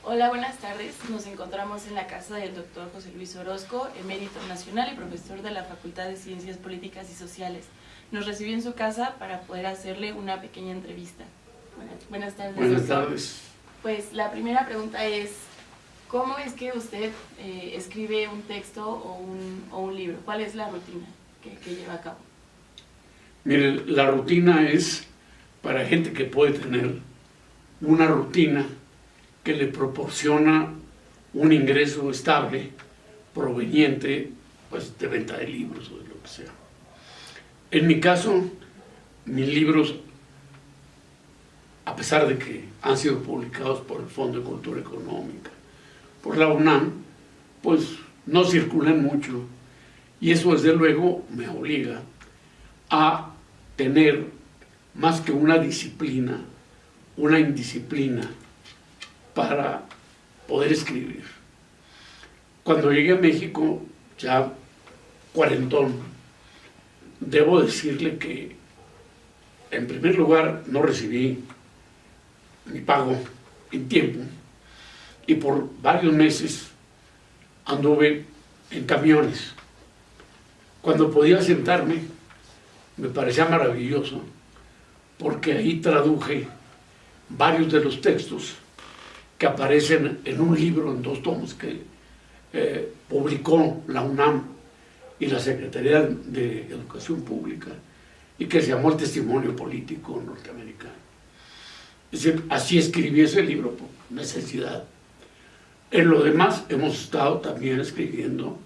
Hola, buenas tardes. Nos encontramos en la casa del doctor José Luis Orozco, emérito nacional y profesor de la Facultad de Ciencias Políticas y Sociales. Nos recibió en su casa para poder hacerle una pequeña entrevista. Buenas tardes. Buenas tardes. Pues la primera pregunta es, ¿cómo es que usted escribe un texto o un libro? ¿Cuál es la rutina que lleva a cabo? Mire, la rutina es para gente que puede tener una rutina que le proporciona un ingreso estable proveniente pues, de venta de libros o de lo que sea. En mi caso, mis libros, a pesar de que han sido publicados por el Fondo de Cultura Económica, por la UNAM, pues no circulan mucho y eso desde luego me obliga a tener más que una disciplina, una indisciplina para poder escribir. Cuando llegué a México, ya cuarentón, debo decirle que en primer lugar no recibí mi pago en tiempo y por varios meses anduve en camiones. Cuando podía sentarme me parecía maravilloso porque ahí traduje varios de los textos que aparecen en un libro en 2 tomos que publicó la UNAM y la Secretaría de Educación Pública y que se llamó El Testimonio Político Norteamericano. Es decir, así escribí ese libro por necesidad. En lo demás hemos estado también escribiendo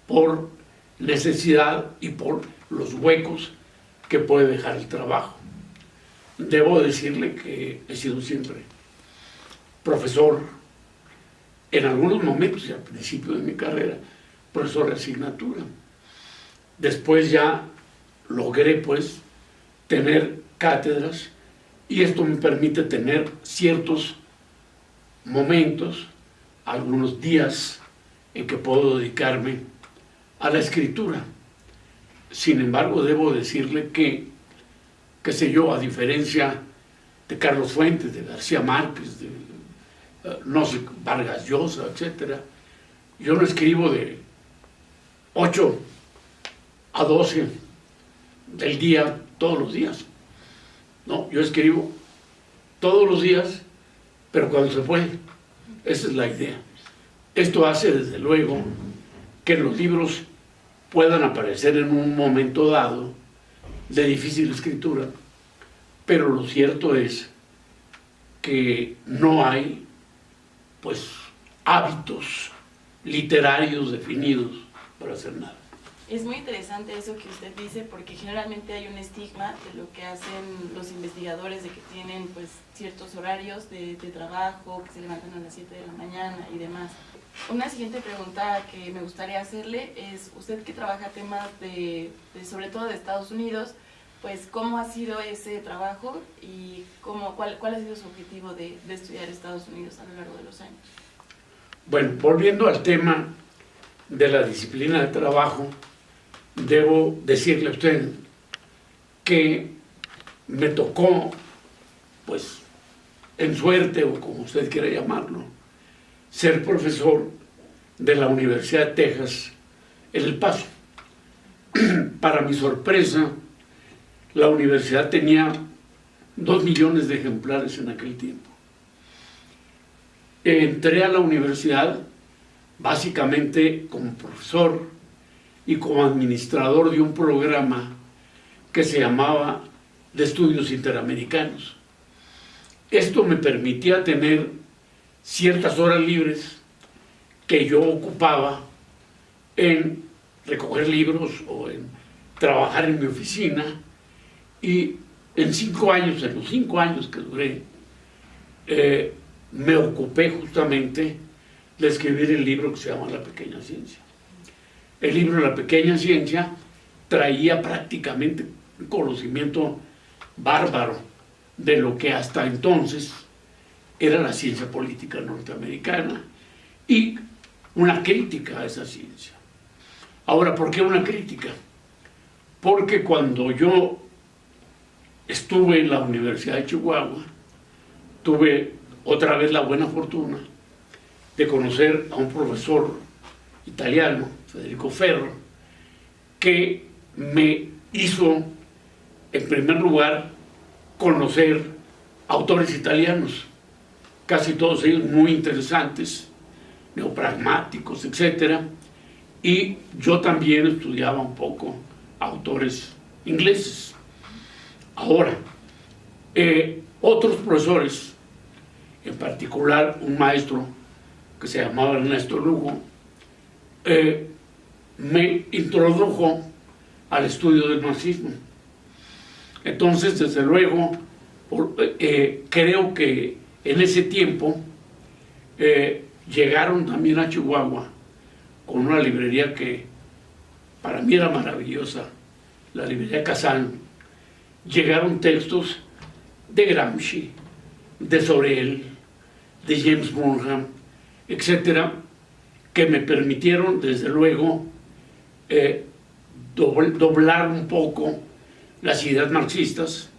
por necesidad y por los huecos que puede dejar el trabajo. Debo decirle que he sido siempre profesor, en algunos momentos y al principio de mi carrera, profesor de asignatura. Después ya logré pues tener cátedras y esto me permite tener ciertos momentos, algunos días en que puedo dedicarme a la escritura. Sin embargo, debo decirle que, qué sé yo, a diferencia de Carlos Fuentes, de García Márquez, de no sé, Vargas Llosa, etc., yo no escribo de 8 a 12 del día, todos los días. No, yo escribo todos los días, pero cuando se puede. Esa es la idea. Esto hace, desde luego, que los libros puedan aparecer en un momento dado de difícil escritura, pero lo cierto es que no hay pues hábitos literarios definidos para hacer nada. Es muy interesante eso que usted dice porque generalmente hay un estigma de lo que hacen los investigadores, de que tienen pues ciertos horarios de trabajo, que se levantan a las 7 de la mañana y demás. Una siguiente pregunta que me gustaría hacerle es, usted que trabaja temas sobre todo de Estados Unidos, pues ¿cómo ha sido ese trabajo y cuál ha sido su objetivo de estudiar Estados Unidos a lo largo de los años? Bueno, volviendo al tema de la disciplina de trabajo, debo decirle a usted que me tocó, pues, en suerte o como usted quiera llamarlo, ser profesor de la Universidad de Texas en El Paso. Para mi sorpresa, la universidad tenía 2 millones de ejemplares en aquel tiempo. Entré a la universidad básicamente como profesor y como administrador de un programa que se llamaba de Estudios Interamericanos. Esto me permitía tener ciertas horas libres que yo ocupaba en recoger libros o en trabajar en mi oficina. Y en los 5 años que duré, me ocupé justamente de escribir el libro que se llama La Pequeña Ciencia. El libro La Pequeña Ciencia traía prácticamente un conocimiento bárbaro de lo que hasta entonces era la ciencia política norteamericana y una crítica a esa ciencia. Ahora, ¿por qué una crítica? Porque cuando yo estuve en la Universidad de Chihuahua, tuve otra vez la buena fortuna de conocer a un profesor italiano, Federico Ferro, que me hizo, en primer lugar, conocer autores italianos, casi todos ellos muy interesantes, neopragmáticos, etc. Y yo también estudiaba un poco autores ingleses. Ahora, otros profesores, en particular un maestro que se llamaba Ernesto Lugo, me introdujo al estudio del marxismo. Entonces, desde luego, creo que en ese tiempo llegaron también a Chihuahua con una librería que para mí era maravillosa, la librería Kazán. Llegaron textos de Gramsci, de Sorel, de James Burnham, etcétera, que me permitieron, desde luego, doblar un poco las ideas marxistas,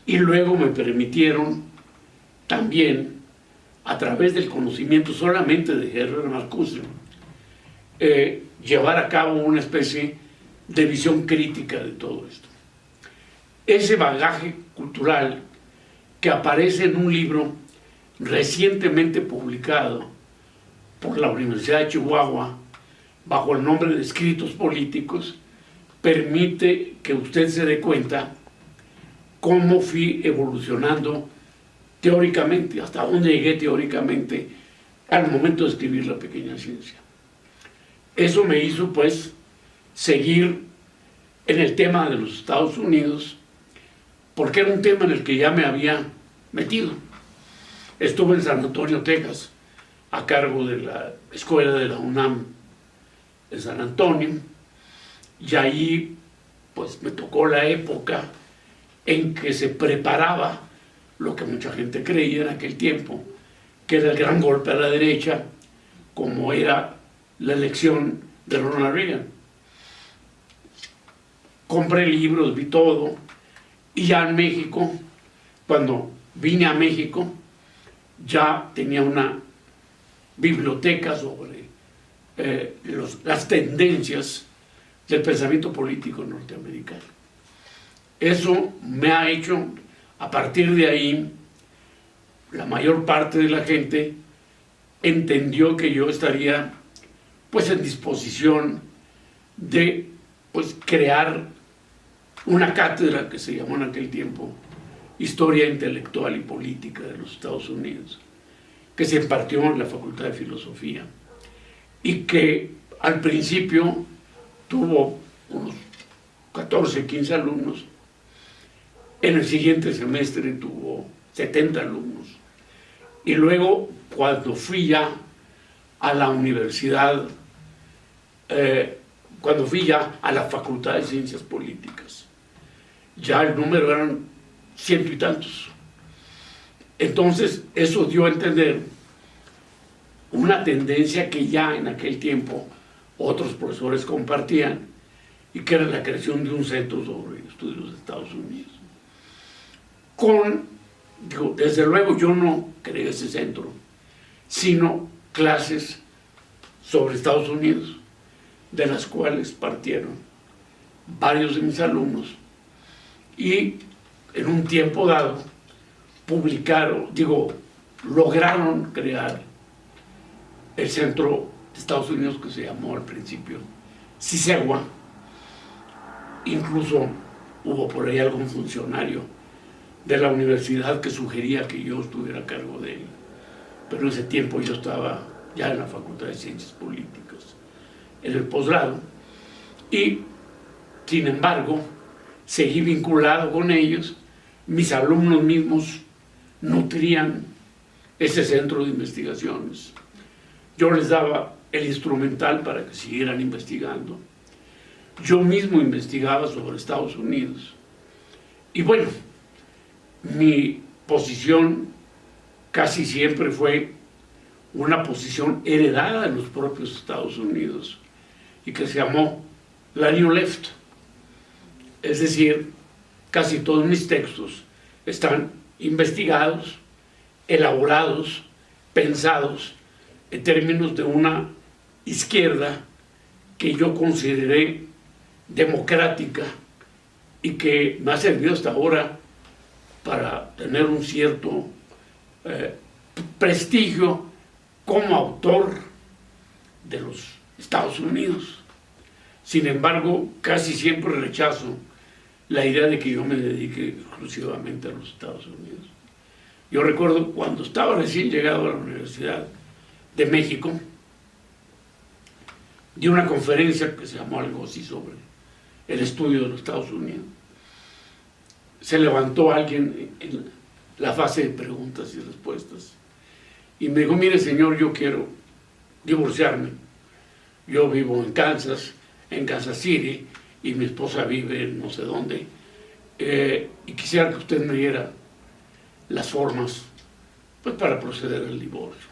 y luego me permitieron también, a través del conocimiento solamente de Herbert Marcuse, llevar a cabo una especie de visión crítica de todo esto. Ese bagaje cultural que aparece en un libro recientemente publicado por la Universidad de Chihuahua bajo el nombre de Escritos Políticos, permite que usted se dé cuenta cómo fui evolucionando teóricamente, hasta dónde llegué teóricamente al momento de escribir La Pequeña Ciencia. Eso me hizo, pues, seguir en el tema de los Estados Unidos, porque era un tema en el que ya me había metido. Estuve en San Antonio, Texas, a cargo de la escuela de la UNAM de San Antonio, y ahí pues me tocó la época en que se preparaba lo que mucha gente creía en aquel tiempo, que era el gran golpe a la derecha, como era la elección de Ronald Reagan. Compré libros, vi todo, y ya en México, cuando vine a México, ya tenía una biblioteca sobre las tendencias del pensamiento político norteamericano. Eso me ha hecho, a partir de ahí, la mayor parte de la gente entendió que yo estaría pues en disposición de pues crear una cátedra que se llamó en aquel tiempo Historia Intelectual y Política de los Estados Unidos, que se impartió en la Facultad de Filosofía y que al principio tuvo unos 14, 15 alumnos. En el siguiente semestre tuvo 70 alumnos. Y luego, cuando fui ya a la universidad, cuando fui ya a la Facultad de Ciencias Políticas, ya el número eran 100 y tantos. Entonces, eso dio a entender una tendencia que ya en aquel tiempo otros profesores compartían, y que era la creación de un centro sobre estudios de Estados Unidos. Desde luego yo no creé ese centro, sino clases sobre Estados Unidos, de las cuales partieron varios de mis alumnos, y en un tiempo dado lograron crear el centro de Estados Unidos, que se llamó al principio CISEGUA. Incluso hubo por ahí algún funcionario de la universidad que sugería que yo estuviera a cargo de él, pero en ese tiempo yo estaba ya en la Facultad de Ciencias Políticas, en el posgrado, y sin embargo seguí vinculado con ellos. Mis alumnos mismos nutrían ese centro de investigaciones. Yo les daba el instrumental para que siguieran investigando. Yo mismo investigaba sobre Estados Unidos. Y bueno, mi posición casi siempre fue una posición heredada en los propios Estados Unidos y que se llamó la New Left. Es decir, casi todos mis textos están investigados, elaborados, pensados en términos de una izquierda que yo consideré democrática y que me ha servido hasta ahora para tener un cierto prestigio como autor de los Estados Unidos. Sin embargo, casi siempre rechazo la idea de que yo me dedique exclusivamente a los Estados Unidos. Yo recuerdo cuando estaba recién llegado a la Universidad de México, di una conferencia que se llamó algo así sobre el estudio de los Estados Unidos. Se levantó alguien en la fase de preguntas y respuestas y me dijo: mire señor, yo quiero divorciarme. Yo vivo en Kansas City, y mi esposa vive en no sé dónde, y quisiera que usted me diera las formas pues para proceder al divorcio.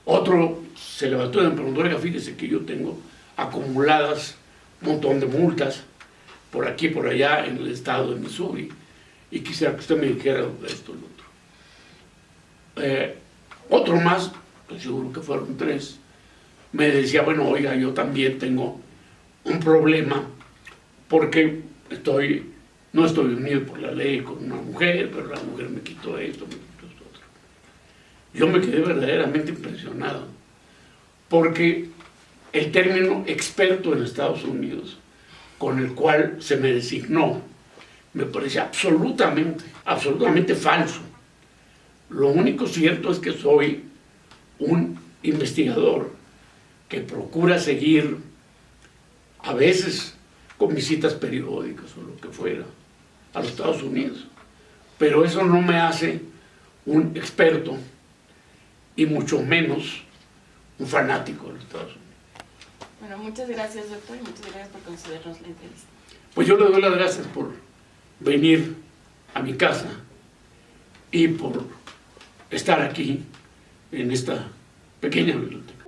Otro se levantó y me preguntó: oiga, fíjese que yo tengo acumuladas un montón de multas por aquí, por allá, en el estado de Missouri, y quisiera que usted me dijera esto y lo otro. Otro más, estoy seguro que fueron 3, me decía: bueno, oiga, yo también tengo un problema porque no estoy unido por la ley con una mujer, pero la mujer me quitó esto, me quitó esto otro. Yo me quedé verdaderamente impresionado, porque el término experto en Estados Unidos con el cual se me designó me parece absolutamente falso. Lo único cierto es que soy un investigador que procura seguir, a veces con visitas periódicas o lo que fuera, a los Estados Unidos. Pero eso no me hace un experto y mucho menos un fanático de los Estados Unidos. Bueno, muchas gracias, doctor, y muchas gracias por concedernos la entrevista. Pues yo le doy las gracias por venir a mi casa y por estar aquí en esta pequeña biblioteca.